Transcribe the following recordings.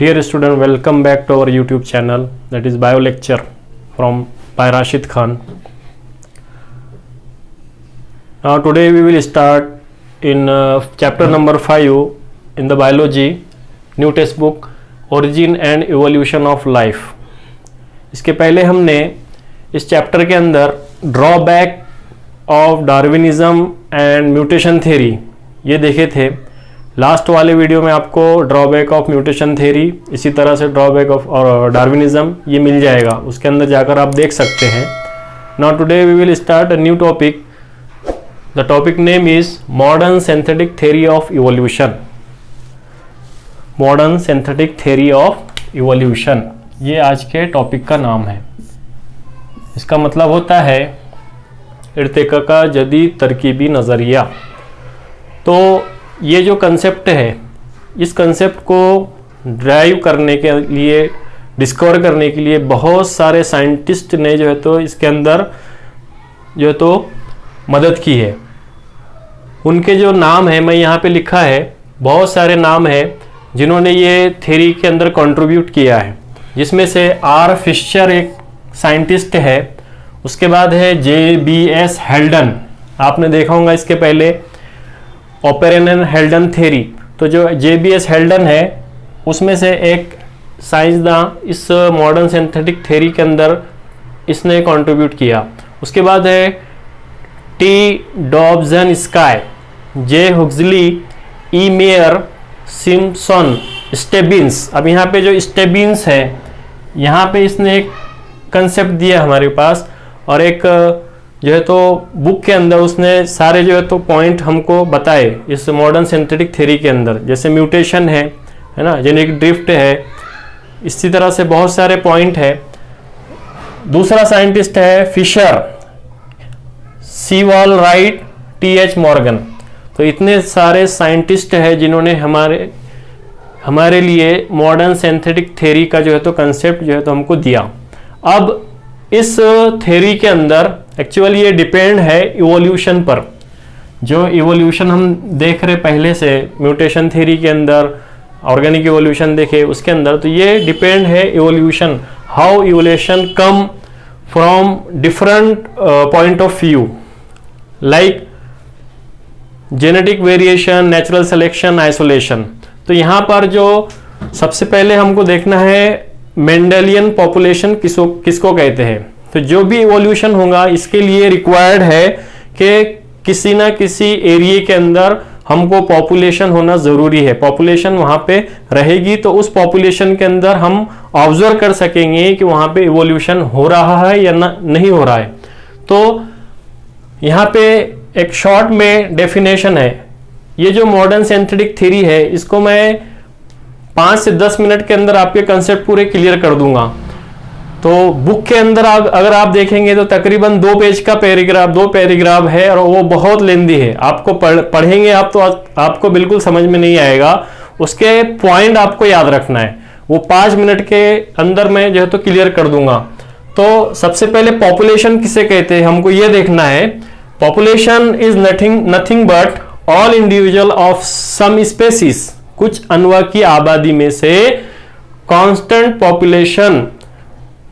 Dear student, welcome back to our YouTube channel, that is Bio Lecture from by Rashid Khan. Now today we will start in chapter number 5 in the biology new textbook, Origin and Evolution of Life. इसके पहले हमने इस chapter के अंदर drawback of Darwinism and mutation theory ये देखे थे. Last वाले वीडियो में आपको ड्रॉबैक ऑफ म्यूटेशन थ्योरी, इसी तरह से ड्रॉबैक ऑफ और डार्विनिज्म ये मिल जाएगा, उसके अंदर जाकर आप देख सकते हैं. Now today we will start a new topic. The topic name is modern synthetic theory of evolution. Modern synthetic theory of evolution ये आज के टॉपिक का नाम है. इसका मतलब होता है इर्तिका का जदीद तरकीबी नज़रिया. तो ये जो कंसेप्ट है, इस कंसेप्ट को ड्राइव करने के लिए, डिस्कवर करने के लिए बहुत सारे साइंटिस्ट ने जो है तो इसके अंदर जो है तो मदद की है. उनके जो नाम है मैं यहाँ पे लिखा है, बहुत सारे नाम है जिन्होंने ये थ्योरी के अंदर कंट्रीब्यूट किया है, जिसमें से आर फिशर एक साइंटिस्ट है. उसके बाद है JBS हेल्डन, आपने देखा होगा इसके पहले ओपेरन एंड हेल्डन थ्योरी. तो जो JBS हेल्डन है उसमें से एक साइंसदान इस मॉडर्न सिंथेटिक थ्योरी के अंदर इसने कंट्रीब्यूट किया. उसके बाद है T. Dobzhansky, J. Huxley, E. Mayr, Simpson, Stebbins. अब यहाँ पे जो स्टेबिन्स है, यहाँ पे इसने एक कंसेप्ट दिया हमारे पास, और एक जो है तो बुक के अंदर उसने सारे जो है तो पॉइंट हमको बताए इस मॉडर्न सिंथेटिक थ्योरी के अंदर. जैसे म्यूटेशन है ना, जेनेटिक ड्रिफ्ट है, इसी तरह से बहुत सारे पॉइंट है. दूसरा साइंटिस्ट है Fisher, Sewall Wright, TH Morgan. तो इतने सारे साइंटिस्ट हैं जिन्होंने हमारे लिए मॉडर्न सिंथेटिक थ्योरी का जो है तो कंसेप्ट जो है तो हमको दिया. अब इस थ्योरी के अंदर एक्चुअली ये डिपेंड है इवोल्यूशन पर. जो इवोल्यूशन हम देख रहे पहले से म्यूटेशन थ्योरी के अंदर, ऑर्गेनिक इवोल्यूशन देखे उसके अंदर, तो ये डिपेंड है evolution, how evolution come from different point of view, like genetic variation, natural selection, isolation. तो यहाँ पर जो सबसे पहले हमको देखना है मेंडेलियन पॉपुलेशन किसको कहते हैं. तो जो भी इवोल्यूशन होगा इसके लिए रिक्वायर्ड है कि किसी ना किसी एरिया के अंदर हमको पॉपुलेशन होना ज़रूरी है. पॉपुलेशन वहाँ पे रहेगी तो उस पॉपुलेशन के अंदर हम ऑब्जर्व कर सकेंगे कि वहाँ पे इवोल्यूशन हो रहा है या नहीं हो रहा है. तो यहाँ पे एक शॉर्ट में डेफिनेशन है. ये जो मॉडर्न सिंथेटिक थ्योरी है इसको मैं 5 से 10 मिनट के अंदर आपके कंसेप्ट पूरे क्लियर कर दूंगा. तो बुक के अंदर अगर आप देखेंगे तो तकरीबन 2 पेज का पैराग्राफ, 2 पैराग्राफ है, और वो बहुत लेंदी है. आपको पढ़ेंगे आप तो आपको बिल्कुल समझ में नहीं आएगा. उसके पॉइंट आपको याद रखना है, वो 5 मिनट के अंदर मैं जो है तो क्लियर कर दूंगा. तो सबसे पहले पॉपुलेशन किसे कहते हैं हमको ये देखना है. Population is nothing but all individual of some species, कुछ अनवा की आबादी में से constant population.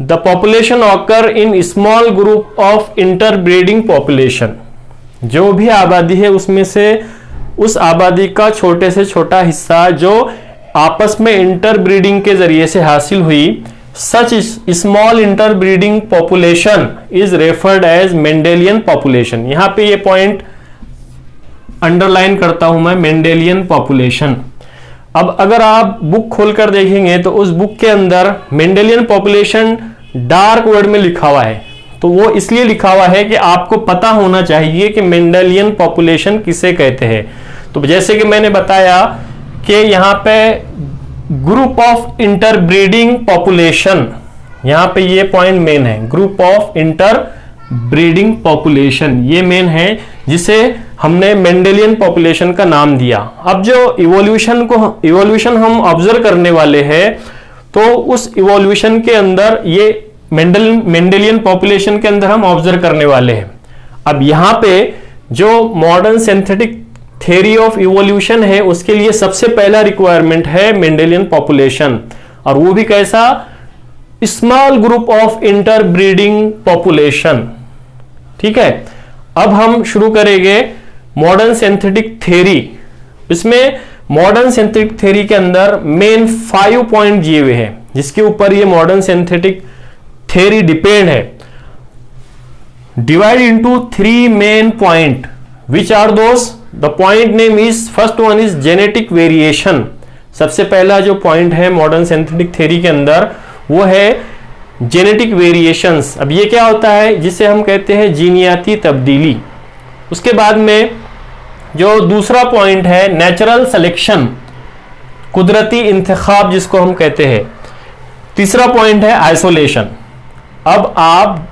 The population occur in small group of interbreeding population. जो भी आबादी है उसमें से उस आबादी का छोटे से छोटा हिस्सा जो आपस में इंटरब्रीडिंग के जरिए से हासिल हुई, such small interbreeding population is referred as Mendelian population. यहां पे ये पॉइंट अंडरलाइन करता हूं मैं, मेंडेलियन पॉपुलेशन. अब अगर आप बुक खोलकर देखेंगे तो उस बुक के अंदर मेंडेलियन पॉपुलेशन डार्क वर्ड में लिखा हुआ है. तो वो इसलिए लिखा हुआ है कि आपको पता होना चाहिए कि मेंडेलियन पॉपुलेशन किसे कहते हैं. तो जैसे कि मैंने बताया कि यहाँ पे ग्रुप ऑफ इंटरब्रीडिंग पॉपुलेशन, यहाँ पे ये पॉइंट मेन है, ग्रुप ऑफ इंटरब्रीडिंग पॉपुलेशन ये मेन है, जिसे हमने मेंडेलियन पॉपुलेशन का नाम दिया. अब जो इवोल्यूशन हम ऑब्जर्व करने वाले हैं, तो उस इवोल्यूशन के अंदर ये मेंडेलियन पॉपुलेशन के अंदर हम ऑब्जर्व करने वाले हैं. अब यहाँ पे जो modern synthetic theory of evolution है उसके लिए सबसे पहला रिक्वायरमेंट है मेंडेलियन पॉपुलेशन. और वो भी कैसा, small group of interbreeding population. ठीक है, अब हम शुरू करेंगे मॉडर्न सिंथेटिक थ्योरी। इसमें मॉडर्न सिंथेटिक थ्योरी के अंदर मेन 5 पॉइंट दिए हुए हैं जिसके ऊपर ये मॉडर्न सिंथेटिक थ्योरी डिपेंड है। Divide into 3 main point, which are those? The point name is, first one is genetic variation. सबसे पहला जो पॉइंट है मॉडर्न सिंथेटिक थ्योरी के अंदर वो है जेनेटिक वेरिएशंस। अब ये क्या होता है, जिसे हम कहते हैं जीनियाती तब्दीली। उसके बाद में जो दूसरा पॉइंट है नेचुरल सिलेक्शन, कुदरती इंतखाब जिसको हम कहते हैं। तीसरा पॉइंट है आइसोलेशन। अब आप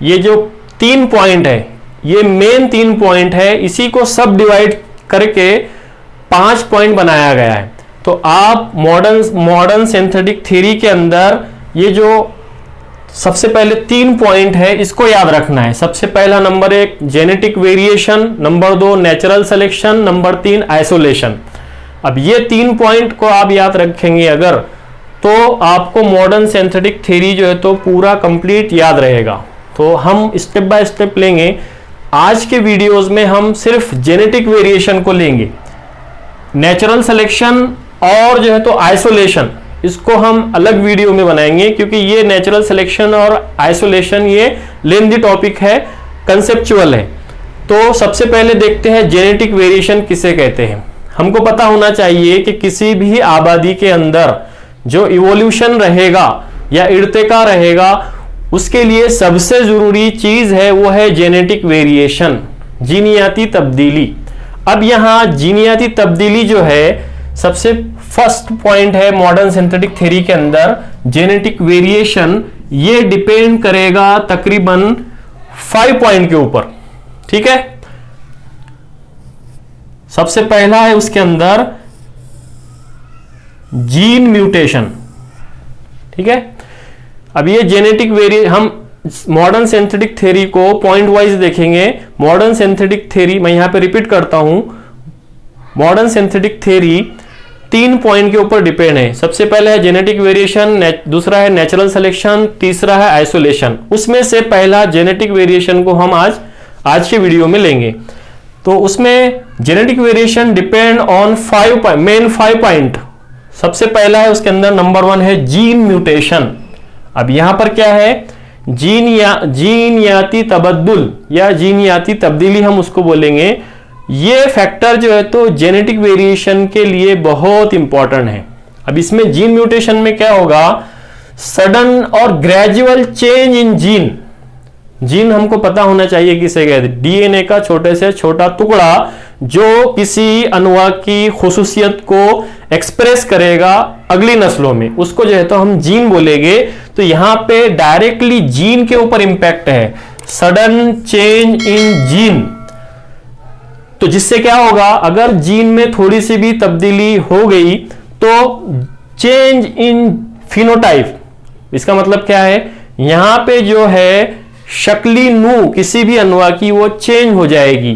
ये जो 3 पॉइंट है, ये मेन 3 पॉइंट है, इसी को सब डिवाइड करके 5 पॉइंट बनाया गया है। तो आप मॉडर्न सिंथेटिक थ्योरी के अंदर ये जो सबसे पहले 3 पॉइंट है इसको याद रखना है। सबसे पहला number 1 genetic variation, number 2 natural selection, number 3 isolation. अब ये 3 पॉइंट को आप याद रखेंगे अगर, तो आपको मॉडर्न सिंथेटिक थ्योरी जो है तो पूरा कंप्लीट याद रहेगा। तो हम स्टेप बाय स्टेप लेंगे। आज के वीडियोस में हम सिर्फ जेनेटिक वेरिएशन को लेंगे, नेचुरल सिलेक्शन और जो है तो आइसोलेशन इसको हम अलग वीडियो में बनाएंगे, क्योंकि ये नेचुरल सिलेक्शन और आइसोलेशन ये लेंथी टॉपिक है, कंसेप्चुअल है। तो सबसे पहले देखते हैं जेनेटिक वेरिएशन किसे कहते हैं। हमको पता होना चाहिए कि किसी भी आबादी के अंदर जो इवोल्यूशन रहेगा या इर्तिका रहेगा, उसके लिए सबसे जरूरी चीज है वो है जेनेटिक वेरिएशन, जीनियाती तब्दीली। अब यहां जीनियाती तब्दीली जो है सबसे फर्स्ट पॉइंट है मॉडर्न सिंथेटिक थ्योरी के अंदर जेनेटिक वेरिएशन। ये डिपेंड करेगा तकरीबन 5 पॉइंट के ऊपर। ठीक है, सबसे पहला है उसके अंदर जीन म्यूटेशन। ठीक है, अब ये जेनेटिक हम मॉडर्न सिंथेटिक थ्योरी को पॉइंट वाइज देखेंगे। मॉडर्न सिंथेटिक थ्योरी, मैं यहां पे रिपीट करता हूं, मॉडर्न सिंथेटिक थ्योरी 3 पॉइंट के ऊपर डिपेंड है। सबसे पहले है जेनेटिक वेरिएशन, दूसरा है नेचुरल सिलेक्शन, तीसरा है आइसोलेशन। उसमें से पहला जेनेटिक वेरिएशन को हम आज के वीडियो में लेंगे। तो उसमें genetic variation depend on main 5 point. सबसे पहला है उसके अंदर नंबर 1 है जीन म्यूटेशन। अब यहां पर क्या है, जीनियाती तबद्दुल या जीनियाती तब्दीली हम उसको बोलेंगे। ये फैक्टर जो है तो जेनेटिक वेरिएशन के लिए बहुत इंपॉर्टेंट है। अब इसमें जीन म्यूटेशन में क्या होगा, सडन और ग्रेजुअल चेंज इन जीन हमको पता होना चाहिए किसे कहते हैं, डीएनए का छोटे से छोटा टुकड़ा जो किसी अनुवाद की खुसूसियत को एक्सप्रेस करेगा अगली नस्लों में, उसको जो है तो हम जीन बोलेंगे। तो यहां पे डायरेक्टली जीन के ऊपर इंपैक्ट है, सडन चेंज इन जीन। तो जिससे क्या होगा, अगर जीन में थोड़ी सी भी तब्दीली हो गई तो चेंज इन फिनोटाइप। इसका मतलब क्या है, यहां पे जो है शक्ली नू किसी भी अनुवा की वो चेंज हो जाएगी।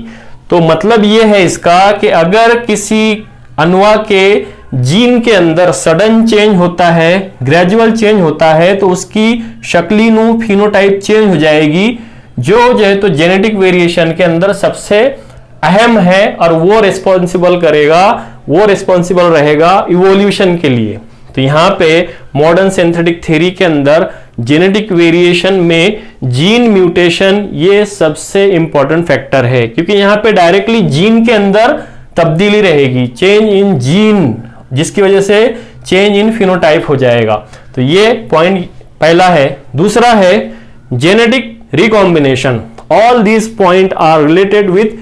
तो मतलब ये है इसका कि अगर किसी अनुवा के जीन के अंदर सडन चेंज होता है, ग्रेजुअल चेंज होता है, तो उसकी शक्ली नू फिनोटाइप चेंज हो जाएगी, जो है तो जेनेटिक वेरिएशन के अंदर सबसे अहम है और वो रिस्पॉन्सिबल रहेगा इवोल्यूशन के लिए। तो यहां पे मॉडर्न सिंथेटिक थ्योरी के अंदर जेनेटिक वेरिएशन में जीन म्यूटेशन ये सबसे इंपॉर्टेंट फैक्टर है, क्योंकि यहां पे डायरेक्टली जीन के अंदर तब्दीली रहेगी, चेंज इन जीन, जिसकी वजह से चेंज इन फिनोटाइप हो जाएगा। तो ये पॉइंट पहला है। दूसरा है genetic recombination. All these point are related with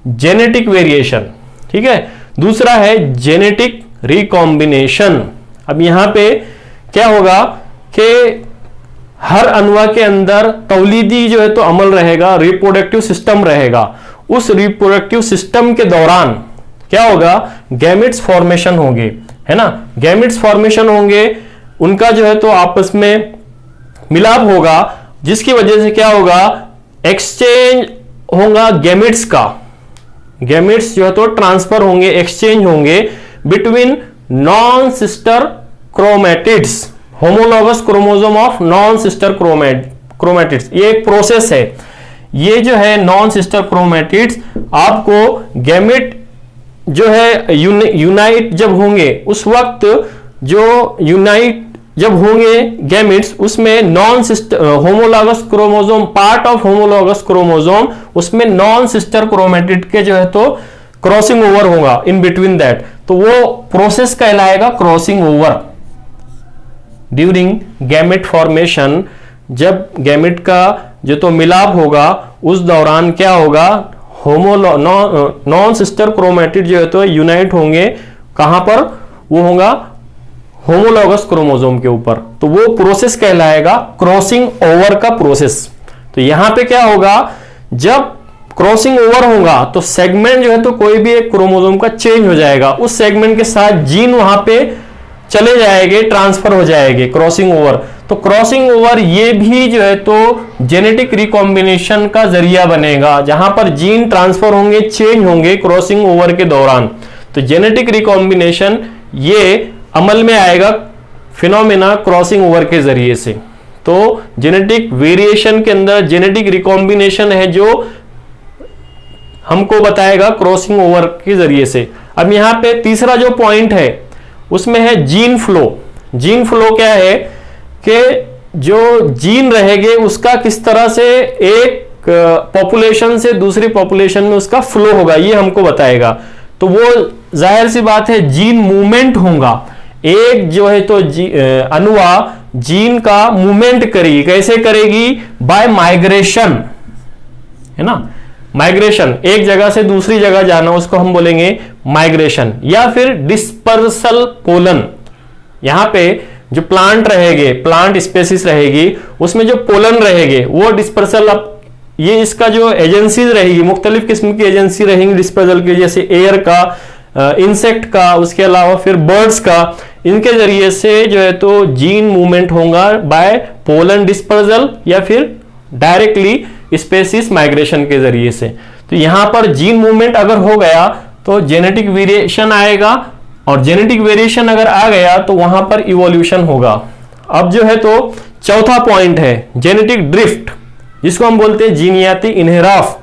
genetic variation. ठीक है, दूसरा है जेनेटिक रिकॉम्बिनेशन। अब यहां पे क्या होगा कि हर अनुवा के अंदर तौलीदी जो है तो अमल रहेगा, रिप्रोडक्टिव सिस्टम रहेगा। उस रिप्रोडक्टिव सिस्टम के दौरान क्या होगा, गैमेट्स फॉर्मेशन होंगे, है ना, गैमेट्स फॉर्मेशन होंगे, उनका जो है तो आपस में मिलाप होगा, जिसकी वजह से क्या होगा, एक्सचेंज होगा गैमेट्स का, गैमेट्स जो है तो ट्रांसफर होंगे, एक्सचेंज होंगे between non sister chromatids, homologous chromosome of non sister chromatids, ये एक प्रोसेस है। ये जो है नॉन सिस्टर क्रोमैटिड्स आपको गैमेट जो है यूनाइट जब होंगे, उस वक्त जो यूनाइट जब होंगे गैमेट्स, उसमें non sister homologous chromosome, part of homologous chromosome, उसमें नॉन सिस्टर क्रोमैटिड के जो है तो क्रॉसिंग ओवर होगा इन बिटवीन दैट, तो वो प्रोसेस कहलाएगा crossing over during gamete formation. जब गैमेट का जो तो मिलाप होगा उस दौरान क्या होगा, नॉन सिस्टर क्रोमैटिड जो है तो यूनाइट होंगे, कहां पर, वो होगा होमोलॉगस क्रोमोसोम के ऊपर, तो वो प्रोसेस कहलाएगा क्रॉसिंग ओवर का प्रोसेस। तो यहां पे क्या होगा, जब क्रॉसिंग ओवर होगा तो सेगमेंट जो है तो कोई भी एक क्रोमोसोम का चेंज हो जाएगा, उस सेगमेंट के साथ जीन वहां पे चले जाएंगे, ट्रांसफर हो जाएंगे, क्रॉसिंग ओवर। तो क्रॉसिंग ओवर ये भी जो है तो जेनेटिक रिकॉम्बिनेशन का जरिया बनेगा, जहां पर जीन ट्रांसफर होंगे, चेंज होंगे क्रॉसिंग ओवर के दौरान। तो जेनेटिक रिकॉम्बिनेशन ये अमल में आएगा फिनोमेना क्रॉसिंग ओवर के जरिए से। तो जेनेटिक वेरिएशन के अंदर जेनेटिक रिकॉम्बिनेशन है जो हमको बताएगा क्रॉसिंग ओवर के जरिए से। अब यहां पे तीसरा जो पॉइंट है उसमें है जीन फ्लो। जीन फ्लो क्या है कि जो जीन रहेंगे उसका किस तरह से एक पॉपुलेशन से दूसरी पॉपुलेशन में उसका फ्लो होगा, ये हमको बताएगा। तो वो जाहिर सी बात है जीन मूवमेंट होगा, एक जो है तो अनुवा जीन का मूवमेंट करेगी, कैसे करेगी, बाय माइग्रेशन, है ना, माइग्रेशन, एक जगह से दूसरी जगह जाना, उसको हम बोलेंगे माइग्रेशन, या फिर डिस्पर्सल पोलन। यहां पे जो प्लांट रहेंगे, प्लांट स्पेसिस रहेगी, उसमें जो पोलन रहेंगे वो डिस्पर्सल, अब ये इसका जो एजेंसीज रहेगी, मुख्तलिफ किस्म की एजेंसी रहेंगी डिस्पर्सल की, जैसे एयर का, इंसेक्ट का, उसके अलावा फिर बर्ड्स का, इनके जरिए से जो है तो जीन मूवमेंट होगा बाय पोलन डिस्पर्सल या फिर डायरेक्टली स्पेसिस माइग्रेशन के जरिए से। तो यहां पर जीन मूवमेंट अगर हो गया तो जेनेटिक वेरिएशन आएगा, और जेनेटिक वेरिएशन अगर आ गया तो वहां पर इवोल्यूशन होगा। अब जो है तो चौथा पॉइंट है जेनेटिक ड्रिफ्ट, जिसको हम बोलते हैं जीनियाती इन्हेराफ।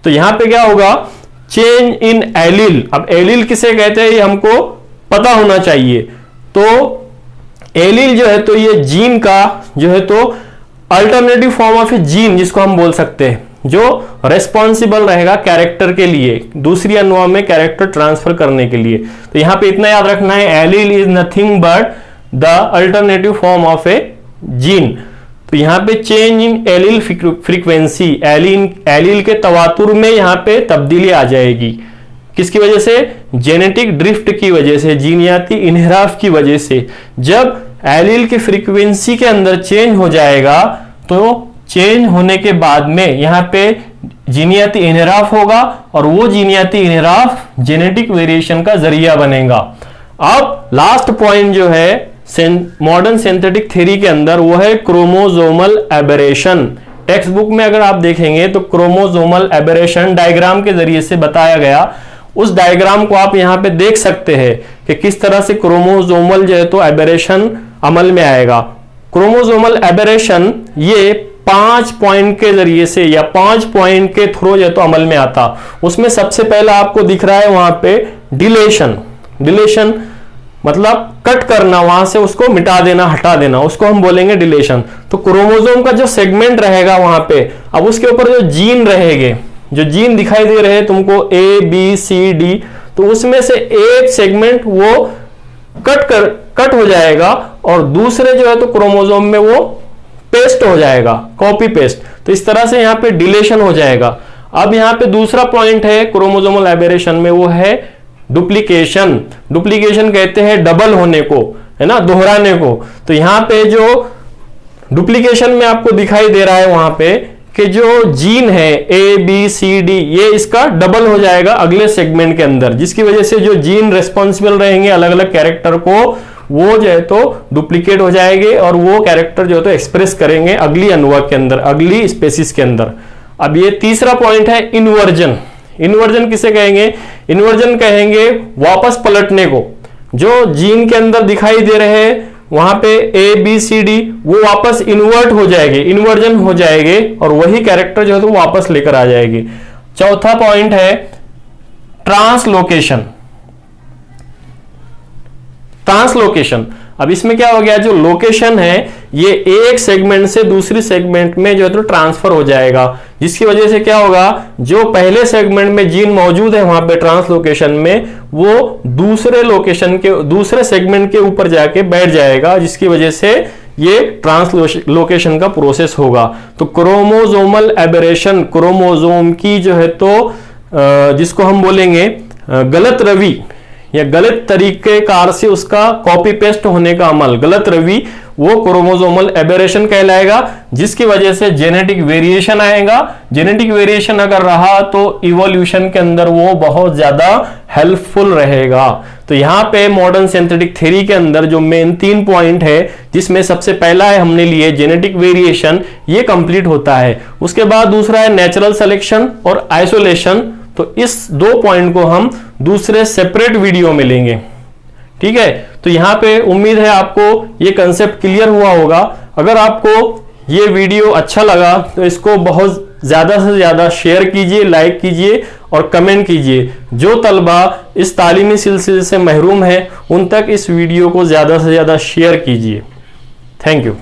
तो यहां पे क्या होगा, चेंज इन एलील। अब एलील किसे कहते हैं ये हमको पता होना चाहिए। तो एलील जो है तो ये जीन का जो है तो alternative form of A gene, जिसको हम बोल सकते हैं, जो रेस्पॉन्सिबल रहेगा कैरेक्टर के लिए, दूसरी अनुवा में कैरेक्टर ट्रांसफर करने के लिए। तो यहां पे इतना याद रखना है, allele is nothing but the alternative form of A gene. तो यहां पे change in allele frequency, allele के तवातुर में यहां पे तब्दीली आ जाएगी, किसकी वजह से, जेनेटिक ड्रिफ्ट की वजह से, जीनियाती इन्हिराफ की वजह से। जब एलील की फ्रीक्वेंसी के अंदर चेंज हो जाएगा तो चेंज होने के बाद में यहां पे जीनियाती इन्हिराफ होगा, और वो जीनियाती इन्हिराफ जेनेटिक वेरिएशन का जरिया बनेगा। अब लास्ट पॉइंट जो है मॉडर्न सिंथेटिक थ्योरी के अंदर, वो है क्रोमोसोमल एबरेशन। टेक्स्ट बुक में अगर आप देखेंगे तो क्रोमोसोमल एबरेशन डायग्राम के जरिए से बताया गया। उस डायग्राम को आप यहां पे देख सकते हैं कि किस तरह से क्रोमोसोमल जो है तो एबरेशन अमल में आएगा। क्रोमोसोमल एबरेशन ये 5 पॉइंट के जरिए से या 5 पॉइंट के थ्रू जो है तो अमल में आता। उसमें सबसे पहला आपको दिख रहा है वहां पे डिलेशन। डिलेशन मतलब कट करना, वहां से उसको मिटा देना, हटा देना, उसको हम बोलेंगे डिलेशन। तो क्रोमोसोम का जो सेगमेंट रहेगा वहां पे, अब उसके ऊपर जो जीन रहेंगे, जो जीन दिखाई दे रहे हैं तुमको ए बी सी डी, तो उसमें से एक सेगमेंट वो कट हो जाएगा और दूसरे जो है तो क्रोमोसोम में वो पेस्ट हो जाएगा, कॉपी पेस्ट। तो इस तरह से यहाँ पे डिलेशन हो जाएगा। अब यहाँ पे दूसरा पॉइंट है क्रोमोसोमल एबरेशन में, वो है डुप्लीकेशन। डुप्लीकेशन कहते हैं डबल होने को, है ना, दोहराने को। तो यहाँ पे जो डुप्लीकेशन में आपको दिखाई दे रहा है वहां पे कि जो जीन है ए बी सी डी, ये इसका डबल हो जाएगा अगले सेगमेंट के अंदर, जिसकी वजह से जो जीन रेस्पॉन्सिबल रहेंगे अलग अलग कैरेक्टर को, वो जो है तो डुप्लीकेट हो जाएंगे और वो कैरेक्टर जो है तो एक्सप्रेस करेंगे अगली अनुवा के अंदर, अगली स्पेसिस के अंदर। अब ये तीसरा पॉइंट है इन्वर्जन। इन्वर्जन किसे कहेंगे, इन्वर्जन कहेंगे वापस पलटने को। जो जीन के अंदर दिखाई दे रहे हैं वहां पे ए बी सी डी वो वापस इन्वर्ट हो जाएंगे, इन्वर्जन हो जाएंगे और वही कैरेक्टर जो है तो वापस लेकर आ जाएगी। चौथा पॉइंट है ट्रांसलोकेशन। ट्रांसलोकेशन, अब इसमें क्या हो गया, जो लोकेशन है ये एक सेगमेंट से दूसरी सेगमेंट में जो है तो ट्रांसफर हो जाएगा, जिसकी वजह से क्या होगा, जो पहले सेगमेंट में जीन मौजूद है वहां पे ट्रांसलोकेशन में, वो दूसरे लोकेशन के दूसरे सेगमेंट के ऊपर जाके बैठ जाएगा, जिसकी वजह से ये ट्रांसलोकेशन का प्रोसेस होगा। तो क्रोमोसोमल एबरेशन, क्रोमोसोम की जो है तो जिसको हम बोलेंगे गलत रवि या गलत तरीके कार से उसका कॉपी पेस्ट होने का अमल, गलत रवि, वो क्रोमोसोमल एबेरेशन कहलाएगा, जिसकी वजह से जेनेटिक वेरिएशन आएगा। जेनेटिक वेरिएशन अगर रहा तो इवोल्यूशन के अंदर वो बहुत ज्यादा हेल्पफुल रहेगा। तो यहाँ पे मॉडर्न सिंथेटिक थ्योरी के अंदर जो मेन 3 पॉइंट है, जिसमें सबसे पहला है हमने लिए जेनेटिक वेरिएशन, ये कंप्लीट होता है। उसके बाद दूसरा है नेचुरल सिलेक्शन और आइसोलेशन। तो इस 2 पॉइंट को हम दूसरे सेपरेट वीडियो में लेंगे, ठीक है। तो यहां पे उम्मीद है आपको ये कंसेप्ट क्लियर हुआ होगा। अगर आपको ये वीडियो अच्छा लगा तो इसको बहुत ज्यादा से ज्यादा शेयर कीजिए, लाइक कीजिए और कमेंट कीजिए। जो तलबा इस तालीमी सिलसिले से महरूम है उन तक इस वीडियो को ज्यादा से ज्यादा शेयर कीजिए। Thank you.